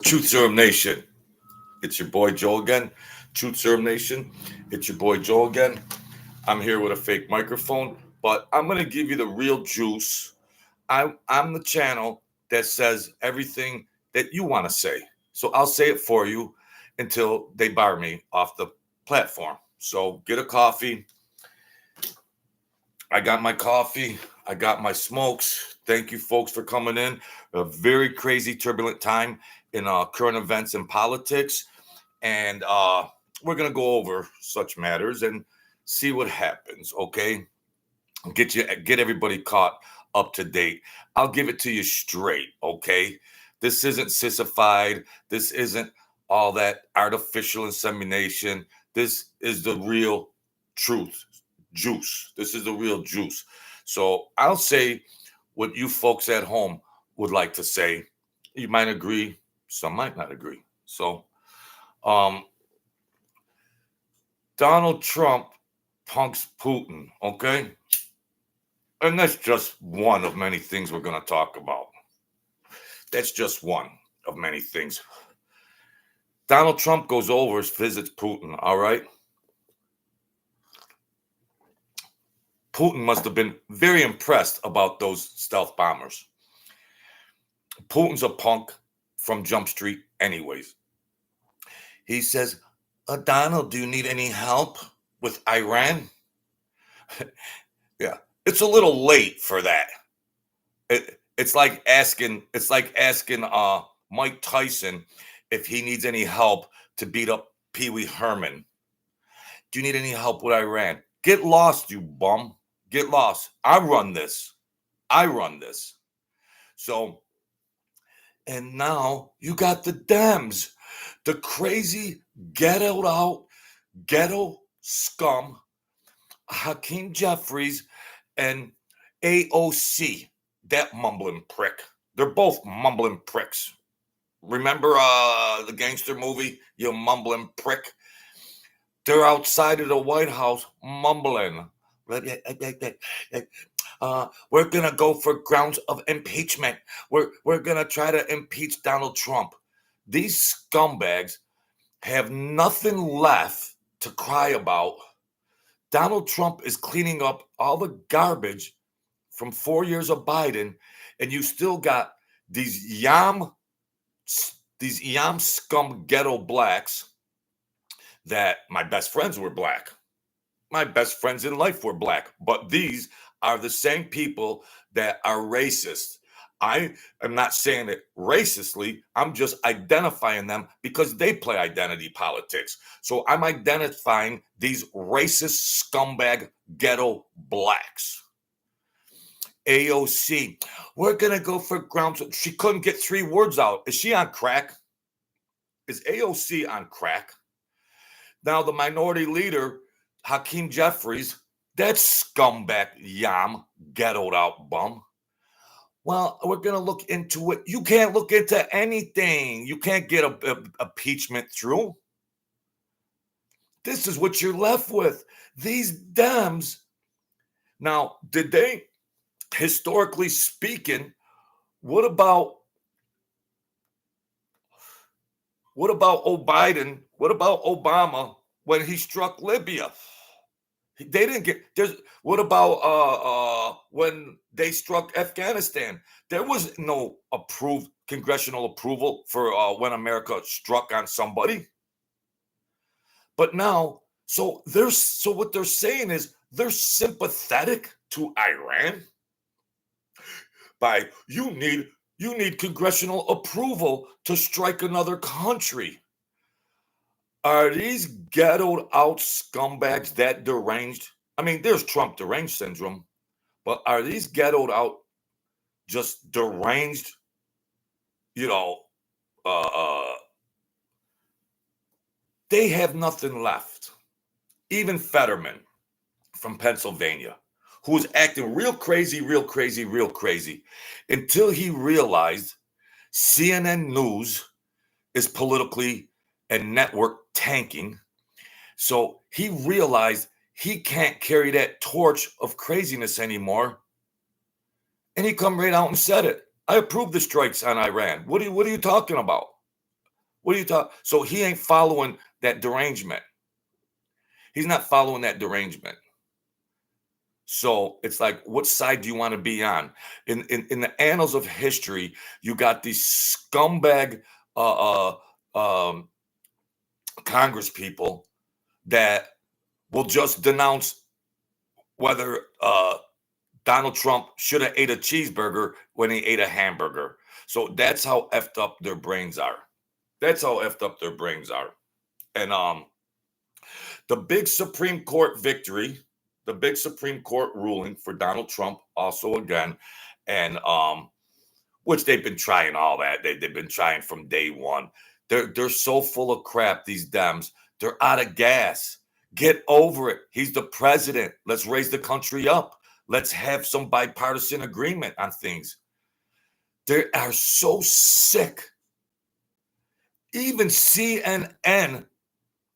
Truth Serum Nation. It's your boy Joe again. Truth Serum Nation. It's your boy Joe again. I'm here with a fake microphone, but I'm going to give you the real juice. I'm the channel that says everything that you want to say. So I'll say it for you until they bar me off the platform. So get a coffee. I got my coffee. I got my smokes. Thank you, folks, for coming in. A very crazy, turbulent time in current events and politics. And we're going to go over such matters and see what happens, okay? Get everybody caught up to date. I'll give it to you straight, okay? This isn't sissified. This isn't all that artificial insemination. This is the real truth, juice. This is the real juice. So I'll say what you folks at home would like to say. You might agree, some might not agree. So, Donald Trump punks Putin, okay? And that's just one of many things we're going to talk about. That's just one of many things. Donald Trump goes over, visits Putin, all right? Putin must have been very impressed about those stealth bombers. Putin's a punk from Jump Street anyways. He says, Donald, do you need any help with Iran? Yeah, it's a little late for that. It's like asking Mike Tyson if he needs any help to beat up Pee Wee Herman. Do you need any help with Iran? Get lost, you bum. Get lost. I run this. So, and now you got the Dems, the crazy ghetto scum, Hakeem Jeffries and AOC, that mumbling prick. They're both mumbling pricks. Remember the gangster movie, you mumbling prick? They're outside of the White House mumbling. We're going to go for grounds of impeachment. We're going to try to impeach Donald Trump. These scumbags have nothing left to cry about. Donald Trump is cleaning up all the garbage from 4 years of Biden, and you still got these yam scum ghetto blacks that my best friends were black. My best friends in life were black, but these are the same people that are racist. I am not saying it racistly. I'm just identifying them because they play identity politics. So I'm identifying these racist scumbag ghetto blacks. AOC, we're going to go for grounds. She couldn't get 3 words out. Is she on crack? Is AOC on crack? Now the minority leader, Hakeem Jeffries, that scumbag yam, ghettoed out bum. Well, we're going to look into it. You can't look into anything. You can't get a impeachment through. This is what you're left with. These Dems. Now, did they, historically speaking, what about Biden? What about Obama when he struck Libya? They didn't get. What about when they struck Afghanistan? There was no congressional approval for when America struck on somebody. But now, so what they're saying is they're sympathetic to Iran. By you need congressional approval to strike another country. Are these ghettoed out scumbags that deranged? I mean, there's Trump deranged syndrome, but are these ghettoed out just deranged, they have nothing left. Even Fetterman from Pennsylvania, who was acting real crazy, until he realized CNN News is politically and network tanking. So he realized he can't carry that torch of craziness anymore. And he come right out and said it. I approve the strikes on Iran. What are you talking about? What are you talking? So he ain't following that derangement. He's not following that derangement. So it's like, what side do you want to be on? In the annals of history, you got these scumbag um, Congress people that will just denounce whether Donald Trump should have ate a cheeseburger when he ate a hamburger. So that's how effed up their brains are. That's how effed up their brains are. And the big Supreme Court victory, the big Supreme Court ruling for Donald Trump, also again, and which they've been trying all that. They've been trying from day one. They're so full of crap, these Dems. They're out of gas. Get over it. He's the president. Let's raise the country up. Let's have some bipartisan agreement on things. They are so sick. Even CNN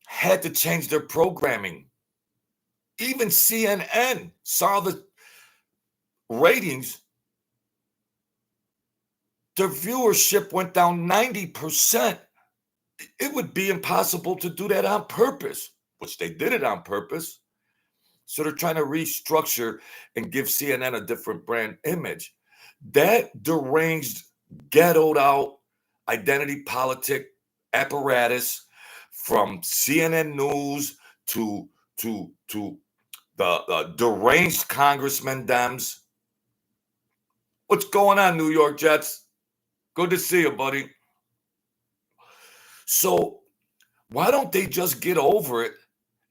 had to change their programming. Even CNN saw the ratings. Their viewership went down 90%. It would be impossible to do that on purpose, which they did it on purpose. So they're trying to restructure and give CNN a different brand image. That deranged, ghettoed out identity politic apparatus, from CNN News to the deranged Congressman Dems. What's going on, New York Jets? Good to see you, buddy. So why don't they just get over it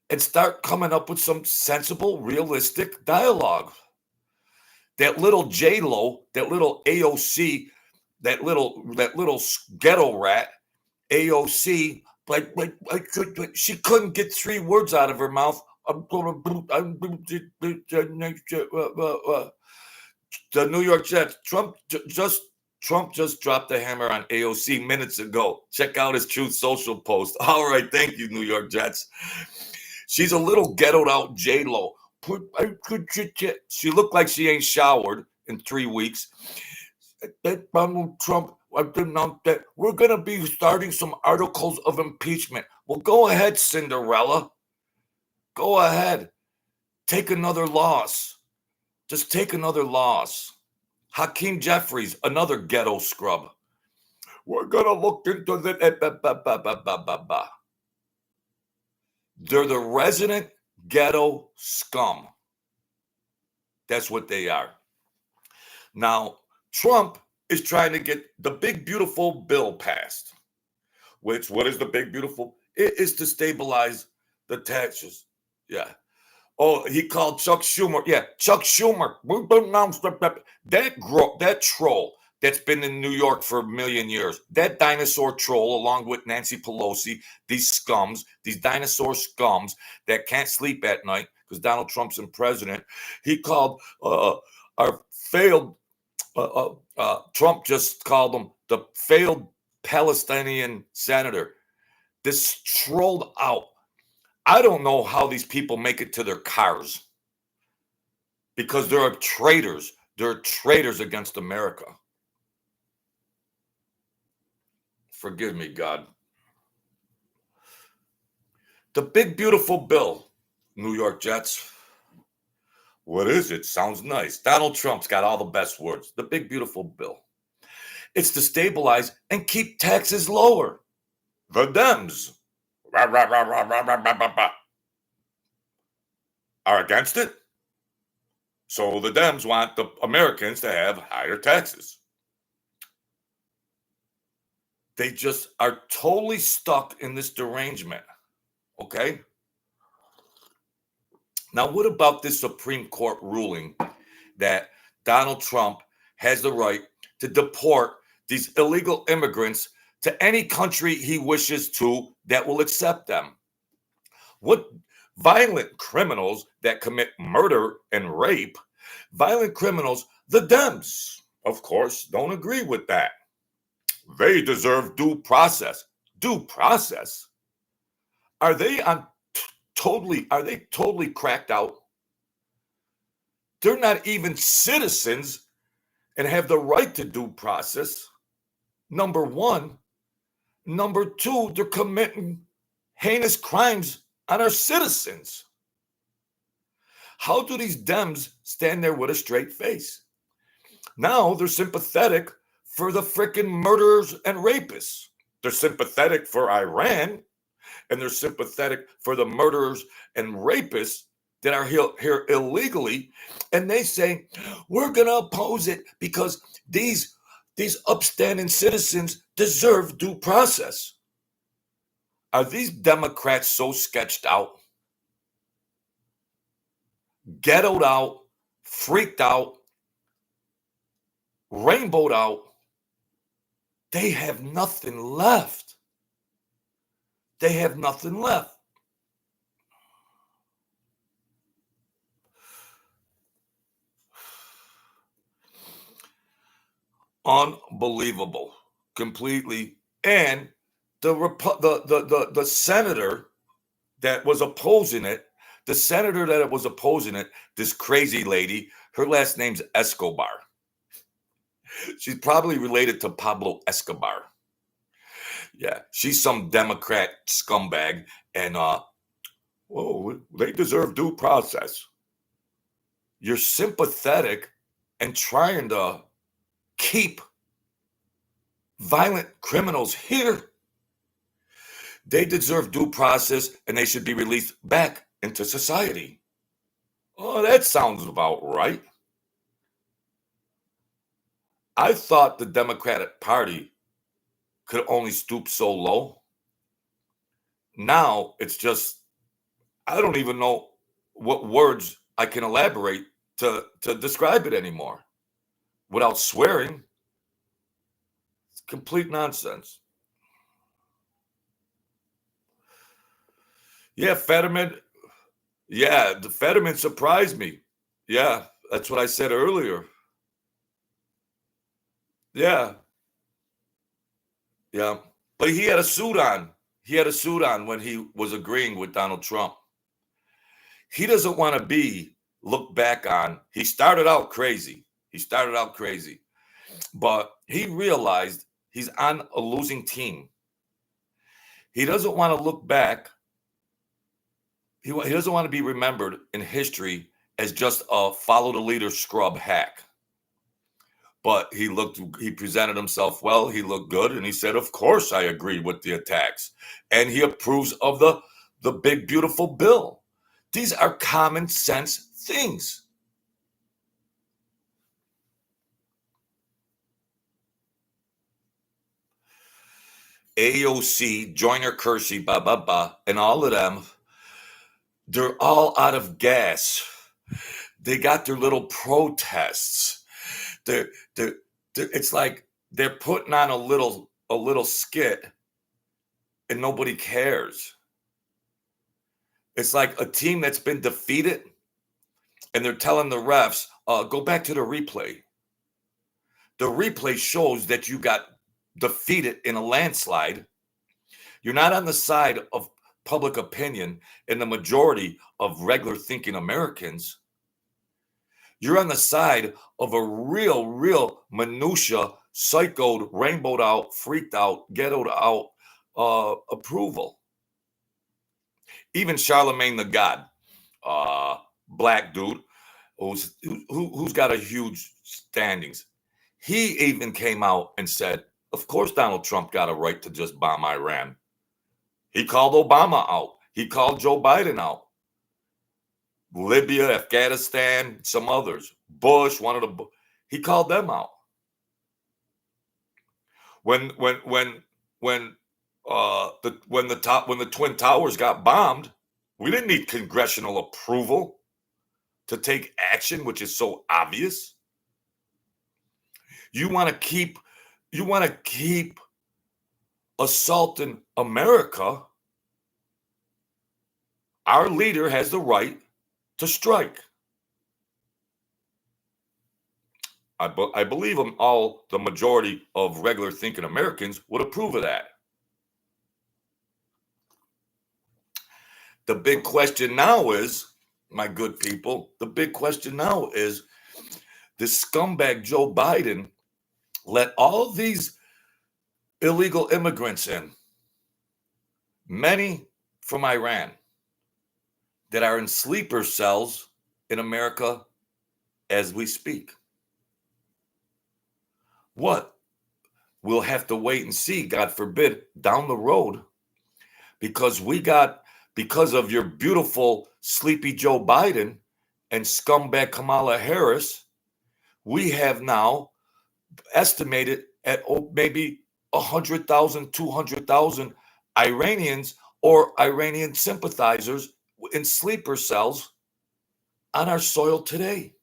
and start coming up with some sensible, realistic dialogue? That little J-Lo, that little AOC, that little ghetto rat, AOC, she couldn't get 3 words out of her mouth. The New York Jets. Trump just dropped the hammer on AOC minutes ago. Check out his Truth Social post. All right, thank you, New York Jets. She's a little ghettoed out J-Lo. She looked like she ain't showered in 3 weeks. Donald Trump, that we're going to be starting some articles of impeachment. Well, go ahead, Cinderella. Go ahead. Take another loss. Just take another loss. Hakeem Jeffries, another ghetto scrub. We're going to look into that. They're the resident ghetto scum. That's what they are. Now, Trump is trying to get the big, beautiful bill passed. Which, what is the big, beautiful? It is to stabilize the taxes. Yeah. Oh, he called Chuck Schumer. Yeah, Chuck Schumer. That troll that's been in New York for a million years, that dinosaur troll, along with Nancy Pelosi, these scums, these dinosaur scums that can't sleep at night because Donald Trump's in president. He called our failed, Trump just called him the failed Palestinian senator. This trolled out. I don't know how these people make it to their cars because they're traitors. They're traitors against America. Forgive me, God. The big, beautiful bill, New York Jets. What is it? Sounds nice. Donald Trump's got all the best words. The big, beautiful bill. It's to stabilize and keep taxes lower. The Dems are against it. So the Dems want the Americans to have higher taxes. They just are totally stuck in this derangement. Okay? Now, what about this Supreme Court ruling that Donald Trump has the right to deport these illegal immigrants to any country he wishes to that will accept them? What violent criminals that commit murder and rape, violent criminals, the Dems, of course, don't agree with that. They deserve due process. Due process? Are they totally cracked out? They're not even citizens and have the right to due process. Number one. Number two, they're committing heinous crimes on our citizens. How do these Dems stand there with a straight face? Now they're sympathetic for the frickin' murderers and rapists. They're sympathetic for Iran, and they're sympathetic for the murderers and rapists that are here illegally. And they say, we're going to oppose it because these upstanding citizens deserve due process. Are these Democrats so sketched out, ghettoed out, freaked out, rainbowed out? They have nothing left. They have nothing left. Unbelievable, completely. And the senator that was opposing it, this crazy lady, her last name's Escobar. She's probably related to Pablo Escobar. Yeah, she's some Democrat scumbag, and they deserve due process. You're sympathetic and trying to keep violent criminals here. They deserve due process and they should be released back into society. Oh, that sounds about right. I thought the Democratic Party could only stoop so low. Now it's just, I don't even know what words I can elaborate to describe it anymore without swearing. It's complete nonsense. Yeah, Fetterman. Yeah, the Fetterman surprised me. Yeah, that's what I said earlier. Yeah. Yeah. But he had a suit on. He had a suit on when he was agreeing with Donald Trump. He doesn't want to be looked back on. He started out crazy. But he realized he's on a losing team. He doesn't want to look back. He doesn't want to be remembered in history as just a follow the leader scrub hack. But he presented himself well. He looked good. And he said, of course, I agree with the attacks. And he approves of the big, beautiful bill. These are common sense things. AOC, Joyner Kersey, and all of them, they're all out of gas. They got their little protests. It's like they're putting on a little skit and nobody cares. It's like a team that's been defeated and they're telling the refs, go back to the replay. The replay shows that you got defeated in a landslide. You're not on the side of public opinion and the majority of regular thinking Americans. You're on the side of a real minutia, psychoed, rainbowed out, freaked out, ghettoed out approval. Even Charlemagne the God, black dude, who's got a huge standings. He even came out and said, of course Donald Trump got a right to just bomb Iran. He called Obama out. He called Joe Biden out. Libya, Afghanistan, some others. Bush, he called them out. When the Twin Towers got bombed, we didn't need congressional approval to take action, which is so obvious. You want to keep assaulting America. Our leader has the right to strike. I believe the majority of regular thinking Americans would approve of that. The big question now is, my good people, this scumbag Joe Biden let all these illegal immigrants in, many from Iran, that are in sleeper cells in America as we speak. What? We'll have to wait and see, God forbid, down the road, because because of your beautiful sleepy Joe Biden and scumbag Kamala Harris, we have now estimated at maybe 100,000, 200,000 Iranians or Iranian sympathizers in sleeper cells on our soil today.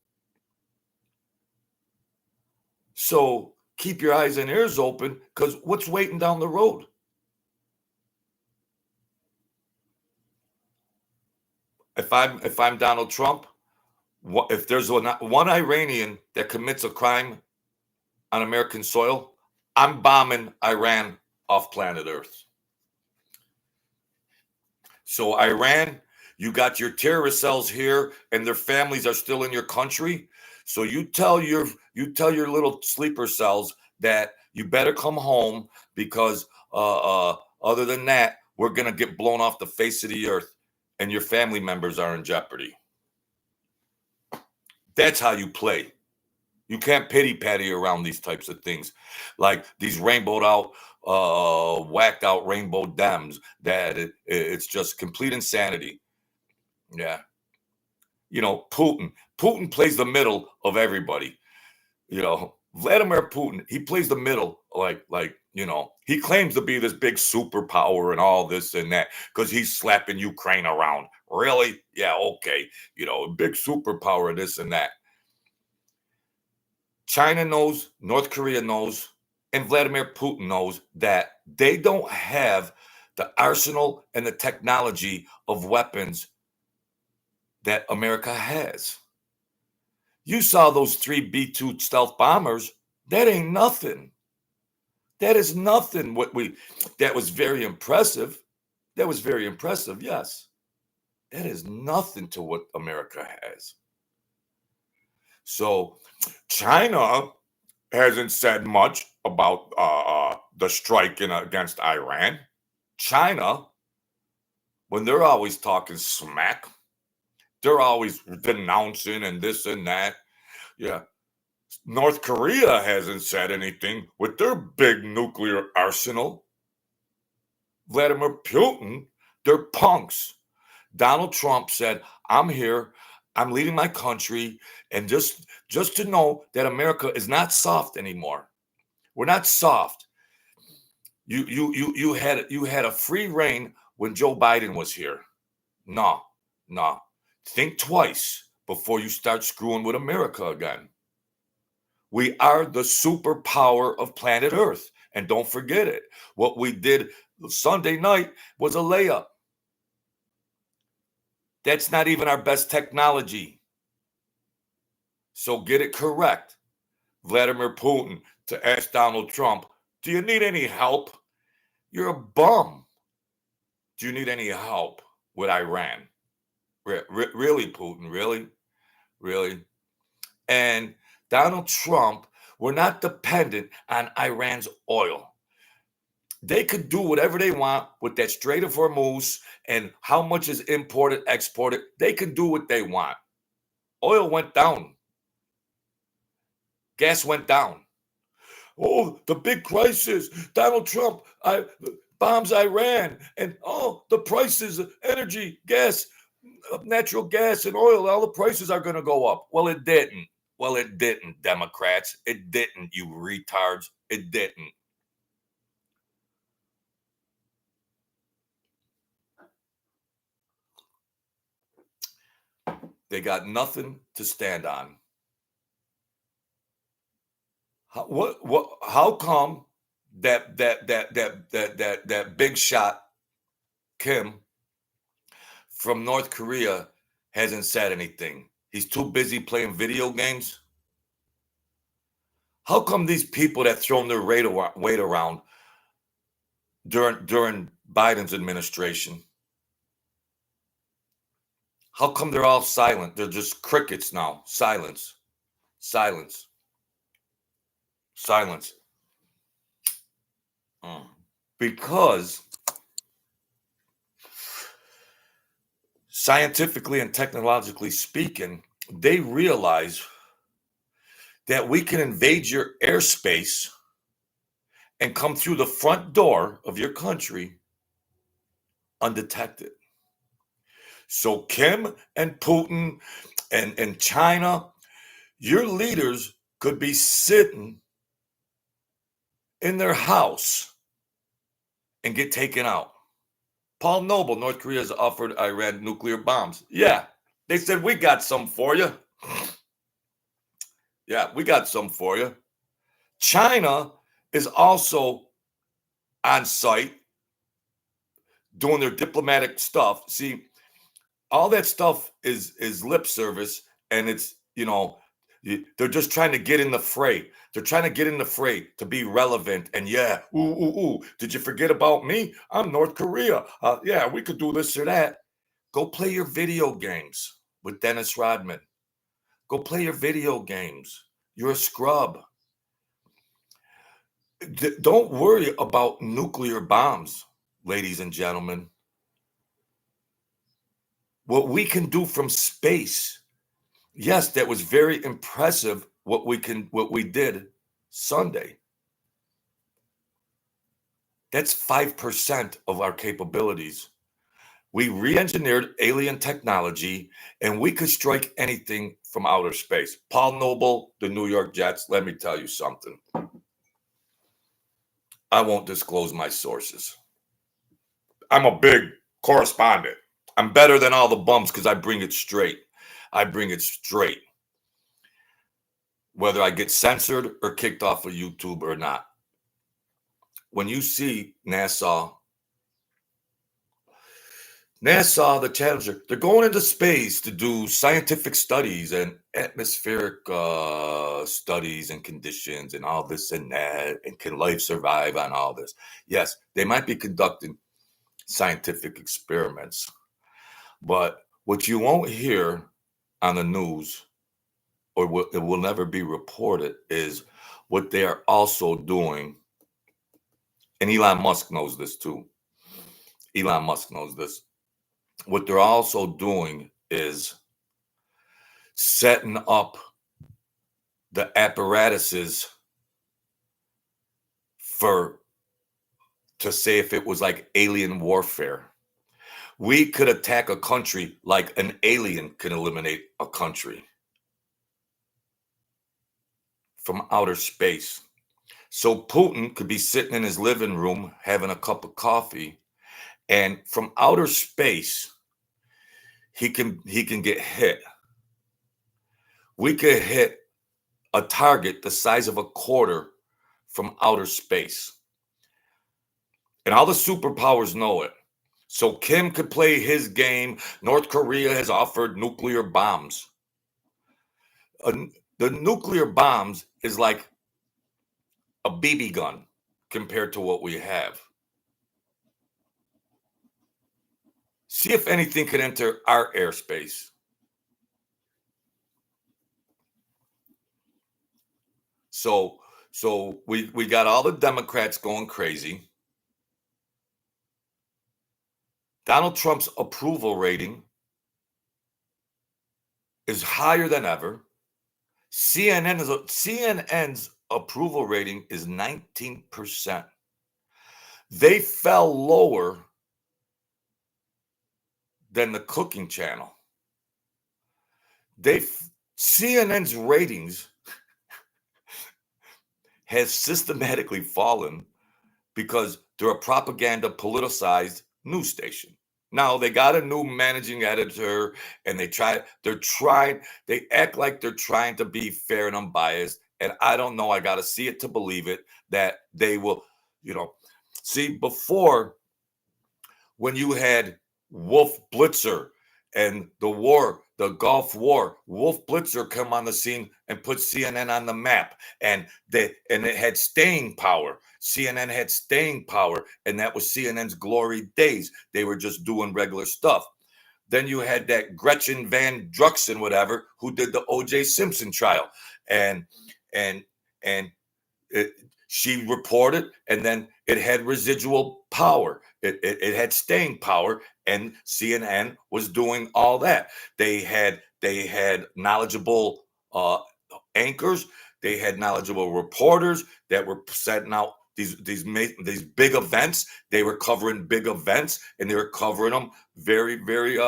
So keep your eyes and ears open, because what's waiting down the road? If I'm Donald Trump, if there's one Iranian that commits a crime on American soil, I'm bombing Iran off planet Earth. So Iran, you got your terrorist cells here, and their families are still in your country. So you tell your little sleeper cells that you better come home, because other than that, we're gonna get blown off the face of the earth, and your family members are in jeopardy. That's how you play. You can't pity-patty around these types of things, like these rainbowed out, whacked out rainbow Dems. That it's just complete insanity. Yeah, Putin plays the middle of everybody. Vladimir Putin, he plays the middle, like he claims to be this big superpower and all this and that, because he's slapping Ukraine around. Really? Yeah, okay. Big superpower, this and that. China knows, North Korea knows, and Vladimir Putin knows that they don't have the arsenal and the technology of weapons that America has. You saw those 3 B-2 stealth bombers. That ain't nothing. That is nothing. That was very impressive. That was very impressive, yes. That is nothing to what America has. So China hasn't said much about the strike against Iran. China, when they're always talking smack, they're always denouncing and this and that. Yeah. North Korea hasn't said anything with their big nuclear arsenal. Vladimir Putin, they're punks. Donald Trump said, I'm here, I'm leading my country, and just to know that America is not soft anymore. We're not soft. You had a free reign when Joe Biden was here. No. Think twice before you start screwing with America again. We are the superpower of planet Earth. And don't forget it. What we did Sunday night was a layup. That's not even our best technology. So get it correct. Vladimir Putin, to ask Donald Trump, do you need any help? You're a bum. Do you need any help with Iran? Really, Putin? Really? And Donald Trump, we're not dependent on Iran's oil. They could do whatever they want with that Strait of Hormuz and how much is imported, exported. They can do what they want. Oil went down. Gas went down. Oh, the big crisis. Donald Trump bombs Iran. And the prices of energy, gas, natural gas and oil, all the prices are going to go up. Well, it didn't. Democrats. It didn't, you retards. It didn't. They got nothing to stand on. How come that big shot Kim from North Korea hasn't said anything? He's too busy playing video games. How come these people that thrown their weight around during Biden's administration, how come they're all silent? They're just crickets now. Silence. Because scientifically and technologically speaking, they realize that we can invade your airspace and come through the front door of your country undetected. So Kim and Putin and China, your leaders could be sitting in their house and get taken out. Paul Noble, North Korea has offered Iran nuclear bombs. Yeah, they said, we got some for you. Yeah, we got some for you. China is also on site doing their diplomatic stuff. See, all that stuff is lip service, and it's, they're just trying to get in the fray. They're trying to get in the fray to be relevant. And yeah, did you forget about me? I'm North Korea. Yeah, we could do this or that. Go play your video games with Dennis Rodman. Go play your video games. You're a scrub. Don't worry about nuclear bombs, ladies and gentlemen. What we can do from space. Yes, that was very impressive what we did Sunday. That's 5% of our capabilities. We re-engineered alien technology, and we could strike anything from outer space. Paul Noble, the New York Jets, let me tell you something. I won't disclose my sources. I'm a big correspondent. I'm better than all the bums because I bring it straight. I bring it straight. Whether I get censored or kicked off of YouTube or not. When you see NASA, the Challenger, they're going into space to do scientific studies and atmospheric studies and conditions and all this and that. And can life survive on all this? Yes, they might be conducting scientific experiments. But what you won't hear on the news, or it will never be reported, is what they are also doing. And Elon Musk knows this too. Elon Musk knows this. What they're also doing is setting up the apparatuses to say if it was like alien warfare. We could attack a country like an alien can eliminate a country from outer space. So Putin could be sitting in his living room having a cup of coffee, and from outer space, he can get hit. We could hit a target the size of a quarter from outer space. And all the superpowers know it. So Kim could play his game. North Korea has offered nuclear bombs. The nuclear bombs is like a BB gun compared to what we have. See if anything can enter our airspace. So we got all the Democrats going crazy. Donald Trump's approval rating is higher than ever. CNN's approval rating is 19%. They fell lower than the Cooking Channel. CNN's ratings has systematically fallen because they're a propaganda politicized news station. Now they got a new managing editor, and they act like they're trying to be fair and unbiased. And I don't know, I got to see it to believe it, that they will, see, before, when you had Wolf Blitzer and the Gulf War, Wolf Blitzer come on the scene and put CNN on the map, and it had staying power. CNN had staying power, and that was CNN's glory days. They were just doing regular stuff. Then you had that Gretchen Van Druxen, who did the O.J. Simpson trial, and She reported, and then it had residual power. It had staying power, and CNN was doing all that. They had knowledgeable anchors. They had knowledgeable reporters that were setting out these big events. They were covering big events, and they were covering them very, very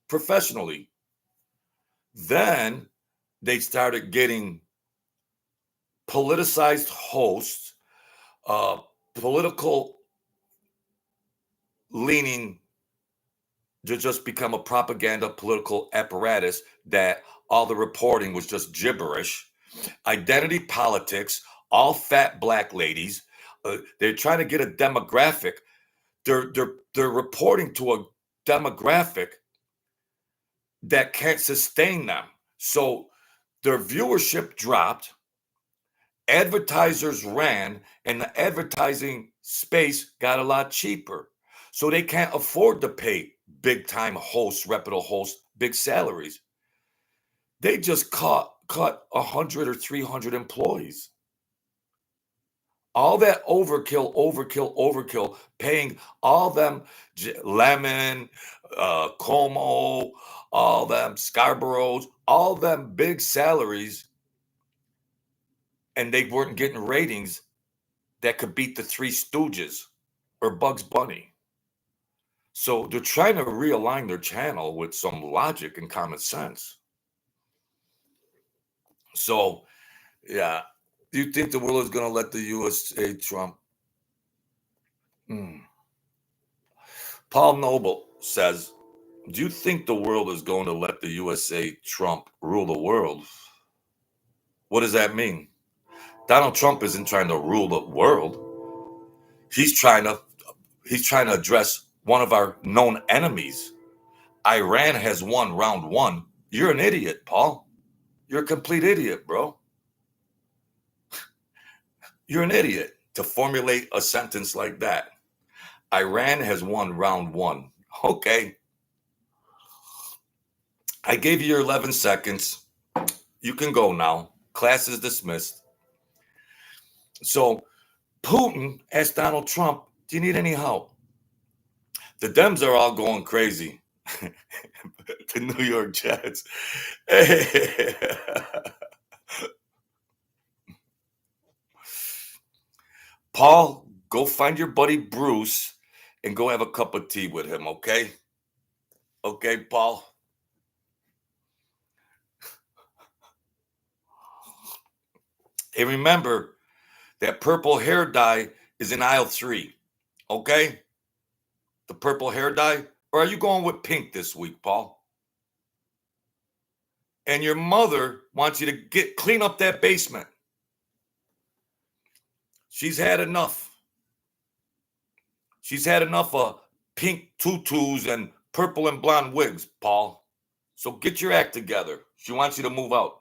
professionally. Then they started getting politicized hosts, political leaning to just become a propaganda political apparatus that all the reporting was just gibberish. Identity politics, all fat black ladies. They're trying to get a demographic. They're reporting to a demographic that can't sustain them. So their viewership dropped, advertisers ran, and the advertising space got a lot cheaper. So they can't afford to pay big time hosts, reputable hosts, big salaries. They just cut 100 or 300 employees. All that overkill, paying all them Lemon, Como, all them Scarboroughs, all them big salaries, and they weren't getting ratings that could beat the Three Stooges or Bugs Bunny. So they're trying to realign their channel with some logic and common sense. So, yeah, do you think the world is going to let the USA Trump? Paul Noble says, do you think the world is going to let the USA Trump rule the world? What does that mean? Donald Trump isn't trying to rule the world. He's trying to address one of our known enemies. Iran has won round one. You're an idiot, Paul. You're a complete idiot, bro. You're an idiot to formulate a sentence like that. Iran has won round one. Okay. I gave you your 11 seconds. You can go now. Class is dismissed. So Putin asked Donald Trump, do you need any help? The Dems are all going crazy. The New York Jets. Paul, go find your buddy Bruce and go have a cup of tea with him, okay? Okay, Paul? And remember that purple hair dye is in aisle 3, okay? The purple hair dye? Or are you going with pink this week, Paul? And your mother wants you to clean up that basement. She's had enough. She's had enough of pink tutus and purple and blonde wigs, Paul. So get your act together. She wants you to move out.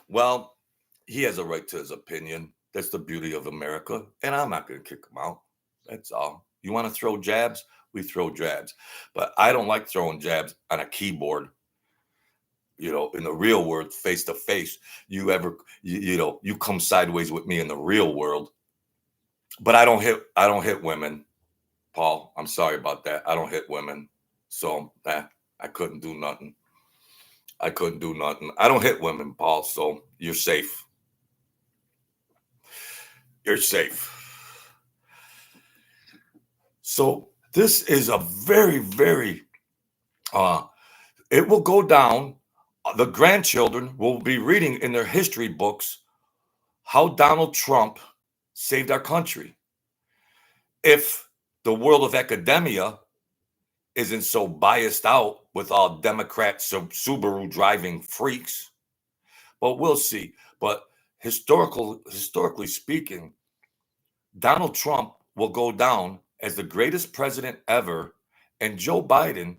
Well, he has a right to his opinion. That's the beauty of America. And I'm not going to kick him out. That's all. You want to throw jabs? We throw jabs. But I don't like throwing jabs on a keyboard. You know, in the real world, face to face, you come sideways with me in the real world. But I don't hit women, Paul. I'm sorry about that. I don't hit women. So I couldn't do nothing. I don't hit women, Paul. So you're safe. You're safe. So this is a very, very, it will go down. The grandchildren will be reading in their history books how Donald Trump saved our country. If the world of academia isn't so biased out with all Democrat Subaru driving freaks, but we'll see. But historically speaking, Donald Trump will go down as the greatest president ever, and Joe Biden,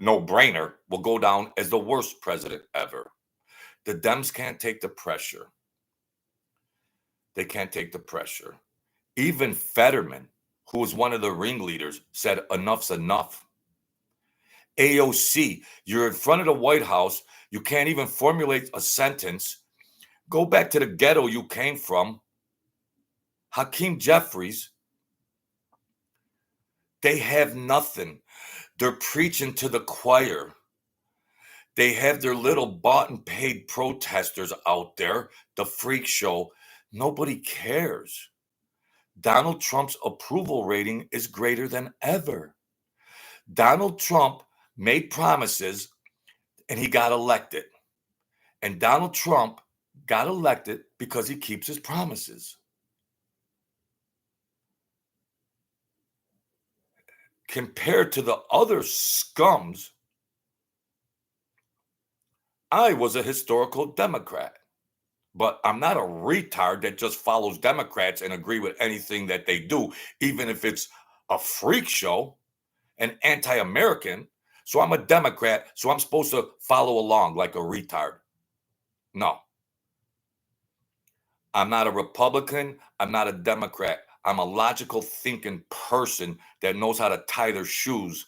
no brainer, will go down as the worst president ever. The Dems can't take the pressure. They can't take the pressure. Even Fetterman, who was one of the ringleaders, said enough's enough. AOC, you're in front of the White House. You can't even formulate a sentence. Go back to the ghetto you came from. Hakeem Jeffries, they have nothing. They're preaching to the choir. They have their little bought and paid protesters out there, the freak show. Nobody cares. Donald Trump's approval rating is greater than ever. Donald Trump made promises and he got elected. And Donald Trump got elected because he keeps his promises. Compared to the other scums, I was a historical Democrat. But I'm not a retard that just follows Democrats and agree with anything that they do, even if it's a freak show, an anti-American. So I'm a Democrat, so I'm supposed to follow along like a retard. No. I'm not a Republican. I'm not a Democrat. I'm a logical thinking person that knows how to tie their shoes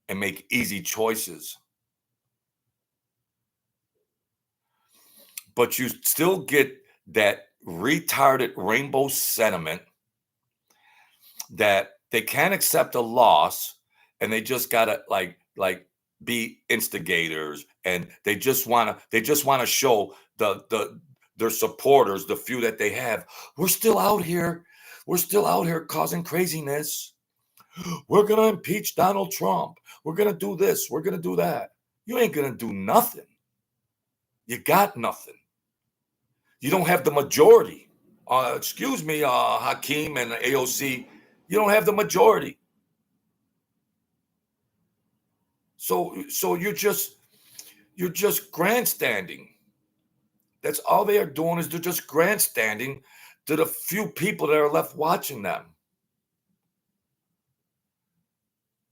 and make easy choices. But you still get that retarded rainbow sentiment that they can't accept a loss and they just gotta like be instigators, and they just wanna show their supporters, the few that they have, we're still out here causing craziness. We're gonna impeach Donald Trump. We're gonna do this, we're gonna do that. You ain't gonna do nothing. You got nothing. You don't have the majority. Excuse me, Hakeem and AOC, you don't have the majority. So you're just grandstanding. That's all they are doing, is they're just grandstanding to the few people that are left watching them.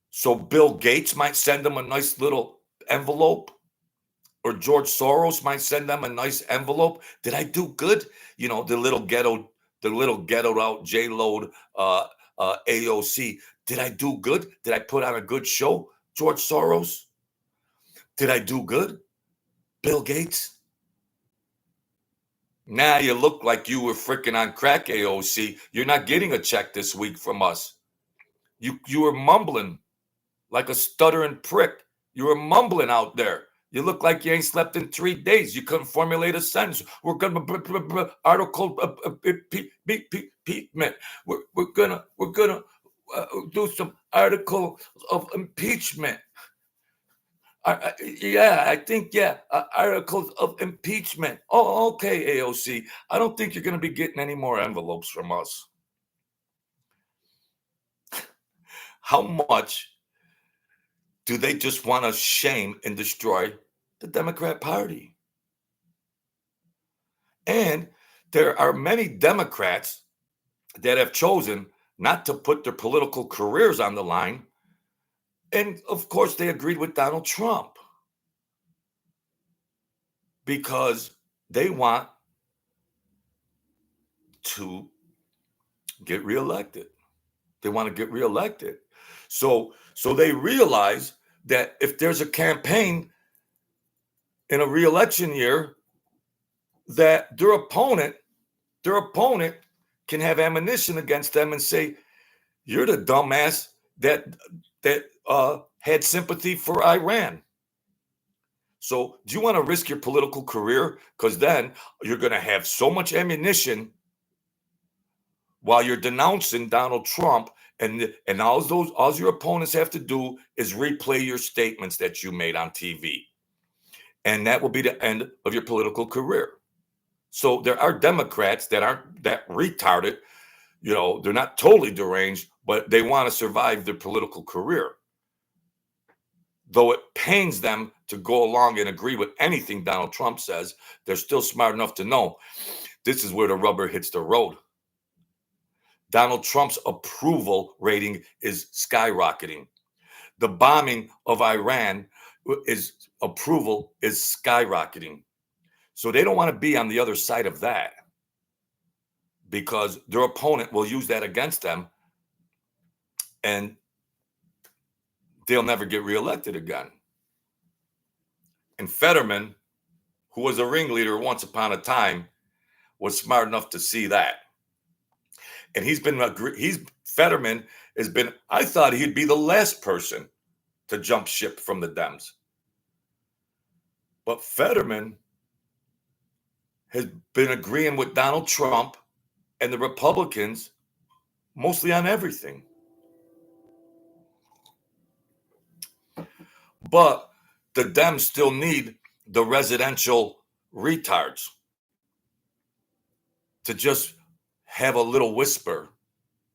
So Bill Gates might send them a nice little envelope, or George Soros might send them a nice envelope. Did I do good? You know, the little ghettoed out J-Lo, AOC. Did I do good? Did I put on a good show, George Soros? Did I do good, Bill Gates? Nah, you look like you were freaking on crack, AOC. You're not getting a check this week from us. You were mumbling like a stuttering prick. You were mumbling out there. You look like you ain't slept in 3 days. You couldn't formulate a sentence. We're gonna article impeachment. We're gonna do some article of impeachment. Articles of impeachment. Oh, okay, AOC. I don't think you're going to be getting any more envelopes from us. How much do they just want to shame and destroy the Democrat Party? And there are many Democrats that have chosen not to put their political careers on the line. And of course, they agreed with Donald Trump because they want to get reelected. They want to get reelected. So they realize that if there's a campaign in a reelection year, that their opponent can have ammunition against them and say, you're the dumbass that had sympathy for Iran. So do you want to risk your political career? Because then you're going to have so much ammunition while you're denouncing Donald Trump, and all your opponents have to do is replay your statements that you made on TV. And that will be the end of your political career. So there are Democrats that aren't that retarded. You know, they're not totally deranged, but they want to survive their political career. Though it pains them to go along and agree with anything Donald Trump says, they're still smart enough to know this is where the rubber hits the road. Donald Trump's approval rating is skyrocketing. The bombing of Iran approval is skyrocketing. So they don't want to be on the other side of that, because their opponent will use that against them, and they'll never get reelected again. And Fetterman, who was a ringleader once upon a time, was smart enough to see that. And Fetterman has been, I thought he'd be the last person to jump ship from the Dems. But Fetterman has been agreeing with Donald Trump and the Republicans mostly on everything. But the Dems still need the residential retards to just have a little whisper,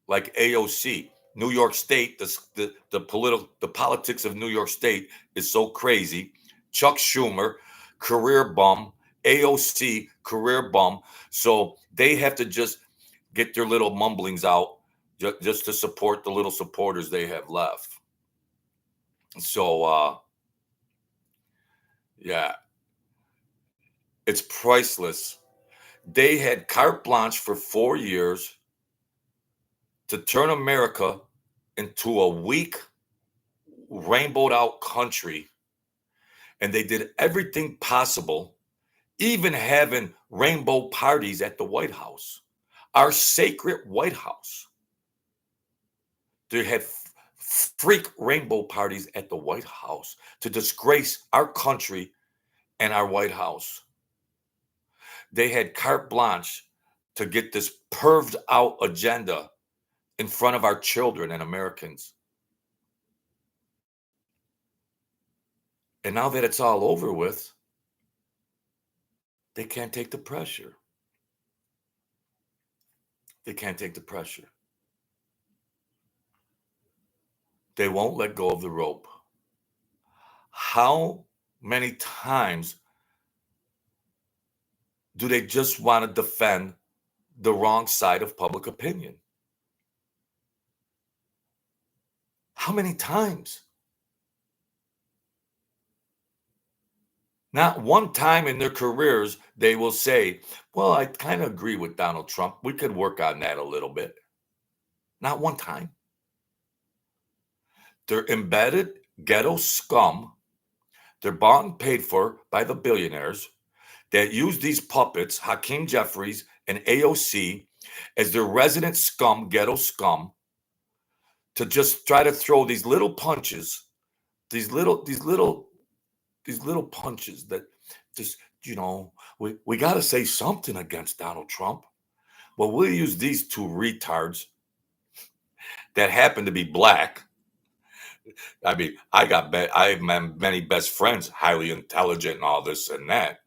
like AOC. New York State, the politics of New York State is so crazy. Chuck Schumer, career bum. AOC, career bum. So they have to just get their little mumblings out just to support the little supporters they have left. So, yeah, it's priceless. They had carte blanche for 4 years to turn America into a weak, rainbowed out country. And they did everything possible, even having rainbow parties at the White House, our sacred White House. They had freak rainbow parties at the White House to disgrace our country and our White House. They had carte blanche to get this perved out agenda in front of our children and Americans. And now that it's all over with, they can't take the pressure. They can't take the pressure. They won't let go of the rope. How many times do they just want to defend the wrong side of public opinion? How many times? Not one time in their careers they will say, well, I kind of agree with Donald Trump. We could work on that a little bit. Not one time. They're embedded ghetto scum. They're bought and paid for by the billionaires that use these puppets, Hakeem Jeffries and AOC, as their resident scum, ghetto scum, to just try to throw these little punches, these little punches that just, we got to say something against Donald Trump. Well, we'll use these two retards that happen to be black. I mean, I have many best friends, highly intelligent and all this and that.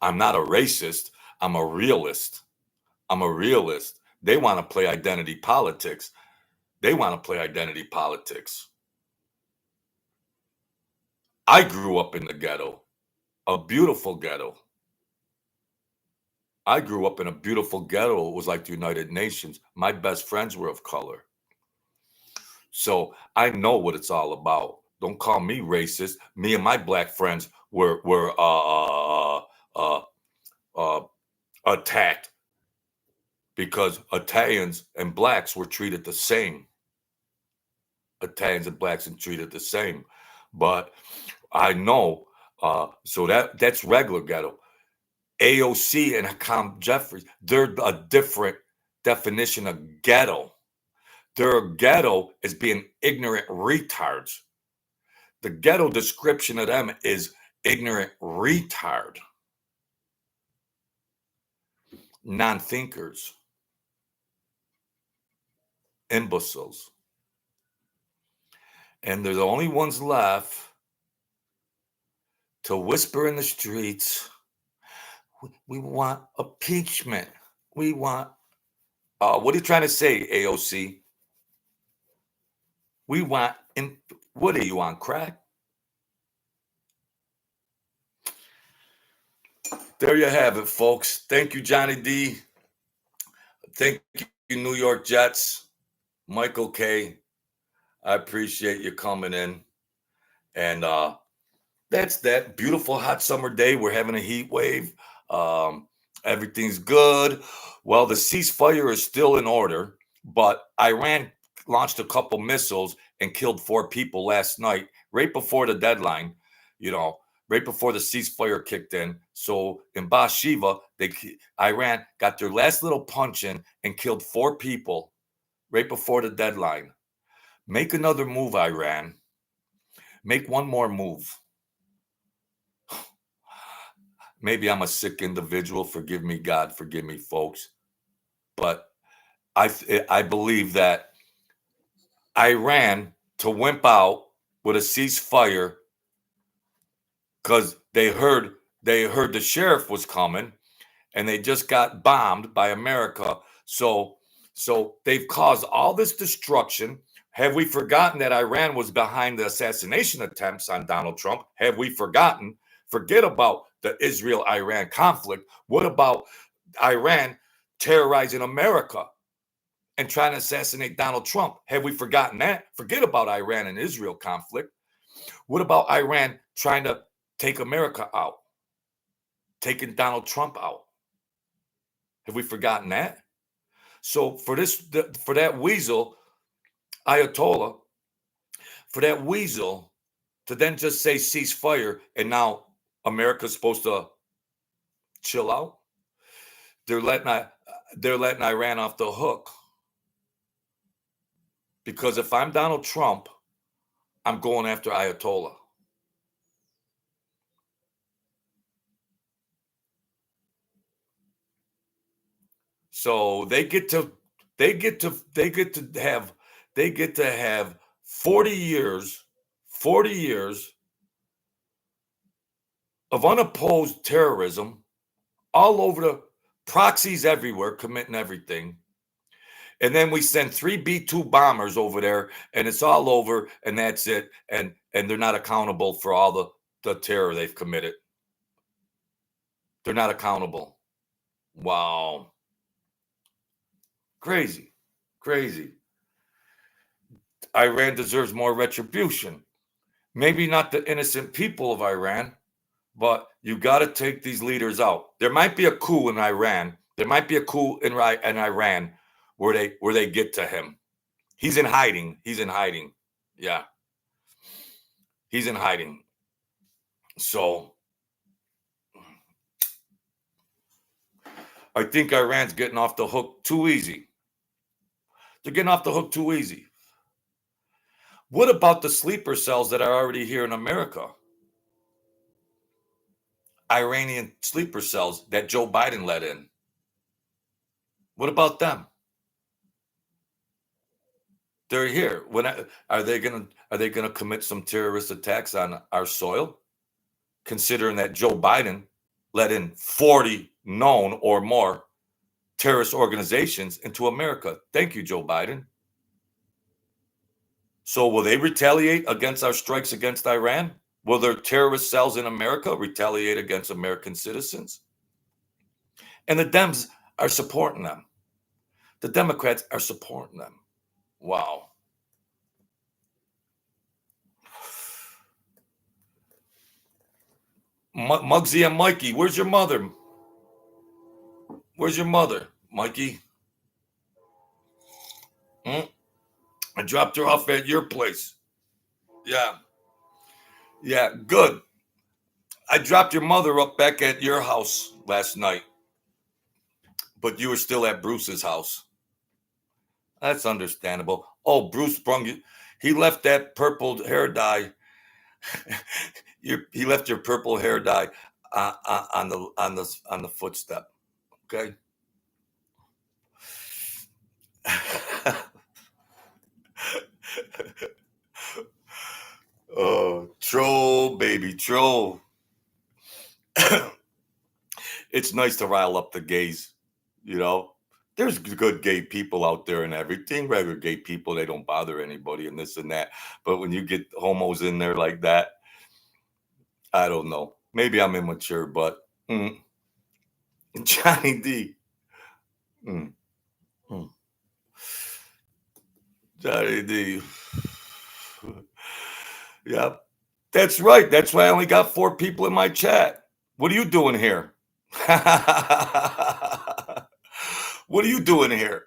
I'm not a racist. I'm a realist. They want to play identity politics. I grew up in the ghetto, a beautiful ghetto. I grew up in a beautiful ghetto. It was like the United Nations. My best friends were of color. So I know what it's all about. Don't call me racist. Me and my black friends were attacked because Italians and blacks were treated the same. But I know, so that's regular ghetto. AOC and Hakeem Jeffries, they're a different definition of ghetto. Their ghetto is being ignorant retards. The ghetto description of them is ignorant retard. Non-thinkers. Imbeciles. And they're the only ones left to whisper in the streets, we want impeachment. We want, what are you trying to say, AOC? We want, what are you on, crack? There you have it, folks. Thank you, Johnny D. Thank you, New York Jets. Michael K. I appreciate you coming in. And that's that beautiful hot summer day. We're having a heat wave. Everything's good. Well, the ceasefire is still in order, but Iran launched a couple missiles and killed 4 people last night, right before the deadline, you know, right before the ceasefire kicked in. So in Beersheba, Iran got their last little punch in and killed 4 people right before the deadline. Make another move, Iran. Make one more move. Maybe I'm a sick individual. Forgive me, God. Forgive me, folks. But I believe that Iran to wimp out with a ceasefire because they heard the sheriff was coming and they just got bombed by America. So they've caused all this destruction. Have we forgotten that Iran was behind the assassination attempts on Donald Trump? Have we forgotten? Forget about the Israel-Iran conflict. What about Iran terrorizing America and trying to assassinate Donald Trump? Have we forgotten that? Forget about Iran and Israel conflict. What about Iran trying to take America out, taking Donald Trump out? Have we forgotten that? So for that weasel, Ayatollah, for that weasel to then just say ceasefire and now America's supposed to chill out, they're letting Iran off the hook. Because if I'm Donald Trump, I'm going after Ayatollah. So they get to have 40 years of unopposed terrorism all over the proxies everywhere, committing everything. And then we send 3 B-2 bombers over there and it's all over and that's it. And they're not accountable for all the terror they've committed. They're not accountable. Wow. Crazy. Iran deserves more retribution. Maybe not the innocent people of Iran, but you got to take these leaders out. There might be a coup in Iran. There might be a coup in Iran where they get to him. He's in hiding. Yeah. He's in hiding. So I think Iran's getting off the hook too easy. They're getting off the hook too easy. What about the sleeper cells that are already here in America? Iranian sleeper cells that Joe Biden let in. What about them? They're here. Are they gonna commit some terrorist attacks on our soil? Considering that Joe Biden let in 40 known or more terrorist organizations into America. Thank you, Joe Biden. So will they retaliate against our strikes against Iran? Will their terrorist cells in America retaliate against American citizens? And the Dems are supporting them. The Democrats are supporting them. Wow. Muggsy and Mikey, where's your mother? Where's your mother, Mikey? I dropped her off at your place. Yeah, good. I dropped your mother up back at your house last night, but you were still at Bruce's house. That's understandable. Oh, Bruce brung you. He left that purple hair dye. He left your purple hair dye on the footstep. Okay. Oh, troll, baby, troll. It's nice to rile up the gays, you know. There's good gay people out there and everything. Regular gay people, they don't bother anybody and this and that. But when you get homos in there like that, I don't know. Maybe I'm immature, but Johnny D. Mm, mm. Johnny D. Yeah, that's right. That's why I only got 4 people in my chat. What are you doing here? What are you doing here?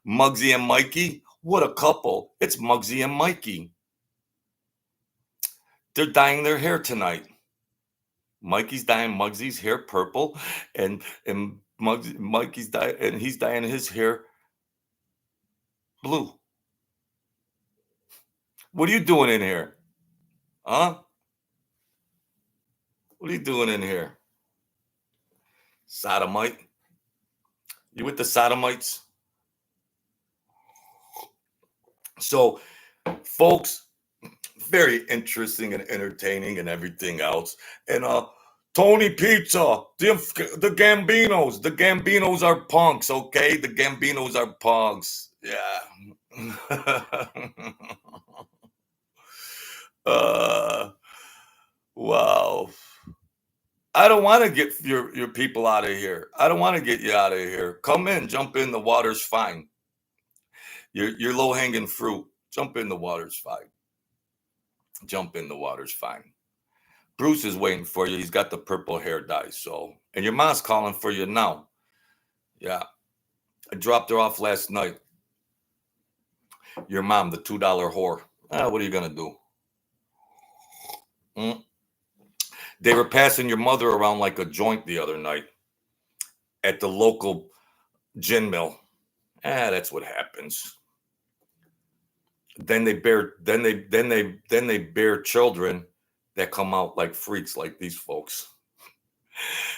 Muggsy and Mikey? What a couple. It's Muggsy and Mikey. They're dyeing their hair tonight. Mikey's dyeing Muggsy's hair purple, and Mikey's dyeing, and he's dyeing his hair blue. What are you doing in here? Huh? What are you doing in here? Sodomite? You with the sodomites? So, folks, very interesting and entertaining and everything else. And Tony Pizza, the Gambinos are punks, okay? The Gambinos are punks. Yeah. Wow. I don't want to get your people out of here. I don't want to get you out of here. Come in, jump in. The water's fine. You're low hanging fruit. Jump in. The water's fine. Jump in. The water's fine. Bruce is waiting for you. He's got the purple hair dye. So, and your mom's calling for you now. Yeah, I dropped her off last night. Your mom, the $2 whore. What are you gonna do? They were passing your mother around like a joint the other night at the local gin mill. That's what happens. Then they bear children that come out like freaks, like these folks,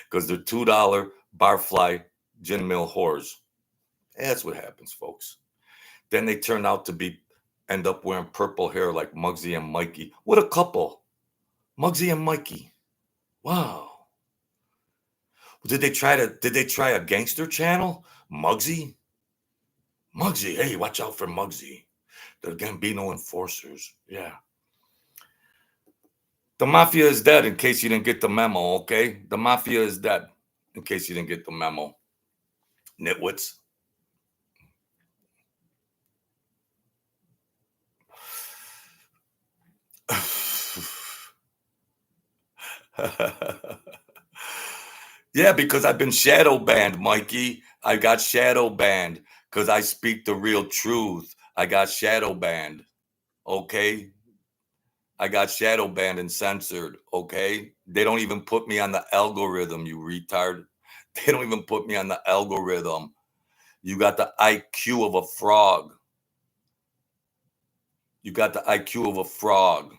because they're $2 barfly gin mill whores. That's what happens, folks. Then they turn out to end up wearing purple hair like Muggsy and Mikey. What a couple, Muggsy and Mikey. Wow. Did they try a gangster channel? Muggsy, hey, watch out for Muggsy. The Gambino enforcers. Yeah. The mafia is dead, in case you didn't get the memo, okay? The mafia is dead, in case you didn't get the memo. Nitwits. Yeah, because I've been shadow banned, Mikey. I got shadow banned because I speak the real truth. I got shadow banned, okay? I got shadow banned and censored, okay? They don't even put me on the algorithm, you retard. They don't even put me on the algorithm. You got the IQ of a frog. You got the IQ of a frog,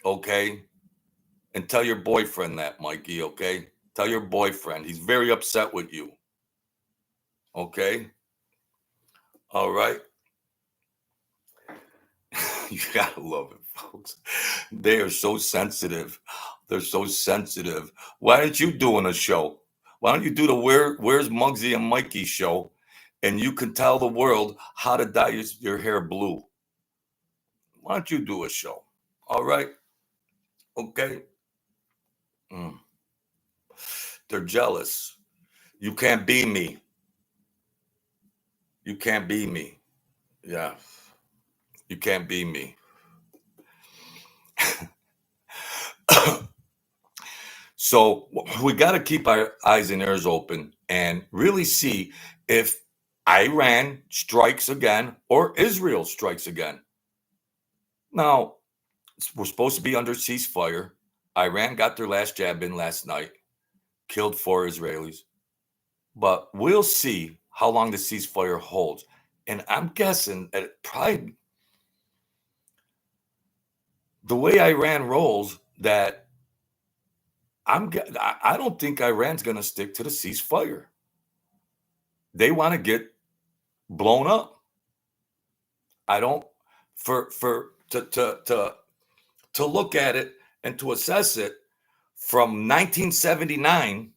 okay? And tell your boyfriend that, Mikey, okay? Tell your boyfriend. He's very upset with you, okay? All right? You gotta love it, folks. They are so sensitive. They're so sensitive. Why aren't you doing a show? Why don't you do the Where's Muggsy and Mikey show, and you can tell the world how to dye your hair blue? Why don't you do a show? All right? Okay? They're jealous. You can't be me. You can't be me. Yeah. You can't be me. So we got to keep our eyes and ears open and really see if Iran strikes again or Israel strikes again. Now, we're supposed to be under ceasefire. Iran got their last jab in last night, killed 4 Israelis. But we'll see how long the ceasefire holds. And I'm guessing that probably the way Iran rolls, that I don't think Iran's going to stick to the ceasefire. They want to get blown up. I don't to look at it and to assess it from 1979,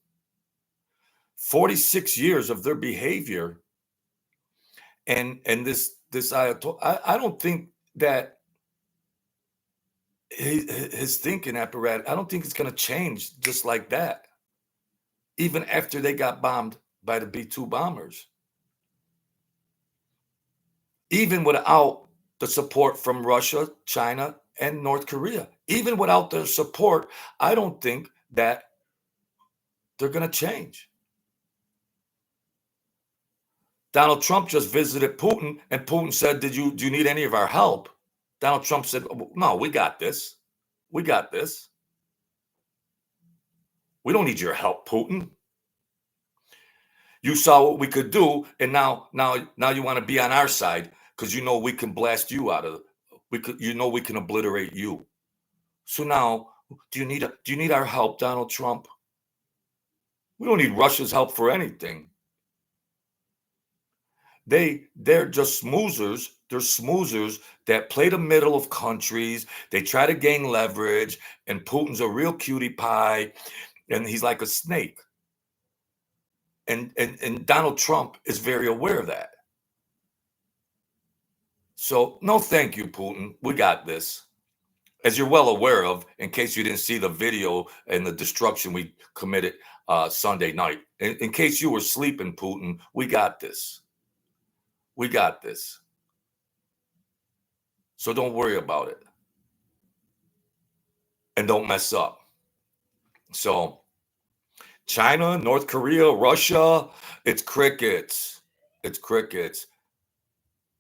46 years of their behavior, and this Ayatollah, I don't think that his thinking apparatus, I don't think it's going to change just like that, even after they got bombed by the B-2 bombers. Even without the support from Russia, China, and North Korea, even without their support, I don't think that they're going to change. Donald Trump just visited Putin, and Putin said, do you need any of our help? Donald Trump said, no, we got this. We got this. We don't need your help, Putin. You saw what we could do, and now you want to be on our side because you know we can blast you out of we can obliterate you. So now, do you need our help, Donald Trump? We don't need Russia's help for anything. They're just smoozers. They're smoozers that play the middle of countries. They try to gain leverage, and Putin's a real cutie pie, and he's like a snake. And Donald Trump is very aware of that. So no, thank you, Putin. We got this. As you're well aware of, in case you didn't see the video and the destruction we committed Sunday night. In case you were sleeping, Putin, we got this. We got this. So don't worry about it. And don't mess up. So China, North Korea, Russia, it's crickets. It's crickets.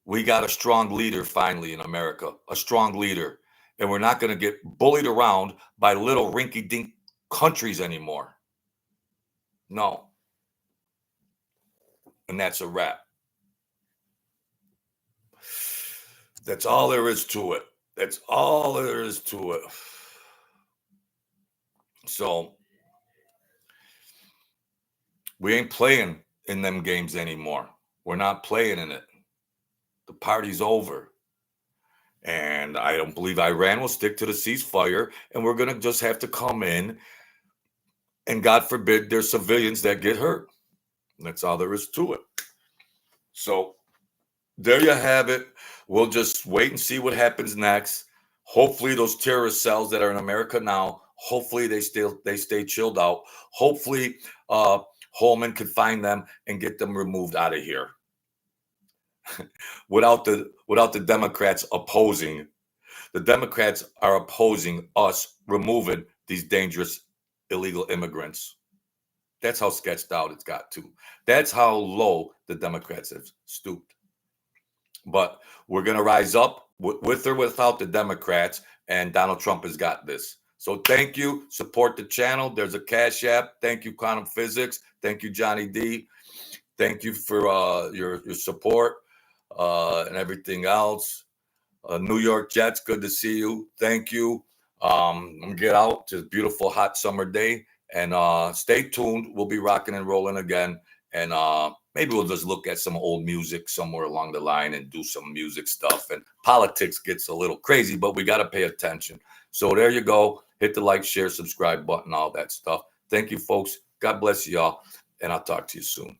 We got a strong leader finally in America, a strong leader. And we're not going to get bullied around by little rinky-dink countries anymore. No. And that's a wrap. That's all there is to it. That's all there is to it. So we ain't playing in them games anymore. We're not playing in it. The party's over. And I don't believe Iran will stick to the ceasefire. And we're going to just have to come in. And God forbid there's civilians that get hurt. And that's all there is to it. So there you have it. We'll just wait and see what happens next. Hopefully those terrorist cells that are in America now, hopefully they stay chilled out. Hopefully Holman can find them and get them removed out of here. without the Democrats opposing. The Democrats are opposing us removing these dangerous illegal immigrants. That's how sketched out it's got to. That's how low the Democrats have stooped. But we're going to rise up with or without the Democrats, and Donald Trump has got this. So thank you. Support the channel. There's a Cash App. Thank you, Quantum Physics. Thank you, Johnny D. Thank you for your support and everything else. New York Jets, good to see you. Thank you. I'm going to get out to a beautiful hot summer day, and stay tuned. We'll be rocking and rolling again. And maybe we'll just look at some old music somewhere along the line and do some music stuff. And politics gets a little crazy, but we got to pay attention. So there you go. Hit the like, share, subscribe button, all that stuff. Thank you, folks. God bless you all. And I'll talk to you soon.